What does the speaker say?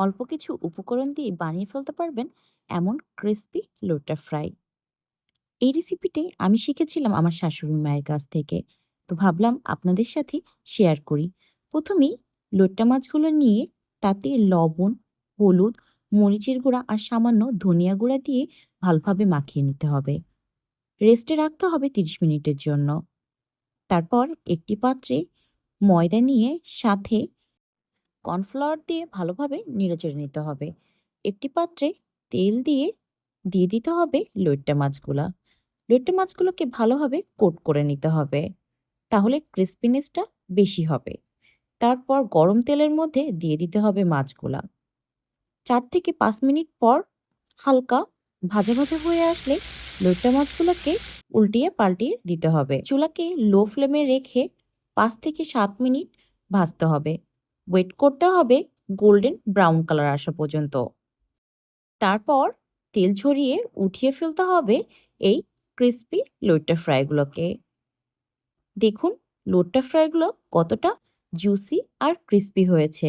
অল্প কিছু উপকরণ দিয়ে বানিয়ে ফেলতে পারবেন এমন ক্রিস্পি লোটা ফ্রাই। এই রেসিপিটি আমি শিখেছিলাম আমার শাশুড়ি মায়ের কাছ থেকে। তো ভাবলাম আপনাদের সাথে শেয়ার করি। প্রথমেই লোট্টা মাছগুলো নিয়ে তাতে লবণ, হলুদ, মরিচের গুঁড়া আর সামান্য ধনিয়া গুঁড়া দিয়ে ভালোভাবে মাখিয়ে নিতে হবে। রেস্টে রাখতে হবে ৩০ মিনিটের জন্য। তারপর একটি পাত্রে ময়দা নিয়ে সাথে কর্নফ্লাওয়ার দিয়ে ভালোভাবে নেড়েচেড়ে নিতে হবে। একটি পাত্রে তেল দিয়ে দিতে হবে লইট্টা মাছগুলা। লইট্টা মাছগুলোকে ভালোভাবে কোট করে নিতে হবে। তাহলে ক্রিস্পিনেসটা বেশি হবে। তারপর গরম তেলের মধ্যে দিয়ে দিতে হবে মাছগুলা। ৪ থেকে ৫ মিনিট পর হালকা ভাজা হয়ে আসলে লইট্টা মাছগুলোকে উল্টিয়ে পাল্টিয়ে দিতে হবে। চুলাকে লো ফ্লেমে রেখে ৫ থেকে ৭ মিনিট ভাজতে হবে। ওয়েট করতে হবে গোল্ডেন ব্রাউন কালার আসা পর্যন্ত। তারপর তেল ঝরিয়ে উঠিয়ে ফেলতে হবে এই ক্রিস্পি লইট্টা ফ্রাইগুলোকে। দেখুন লইট্টা ফ্রাইগুলো কতটা জুসি আর ক্রিস্পি হয়েছে।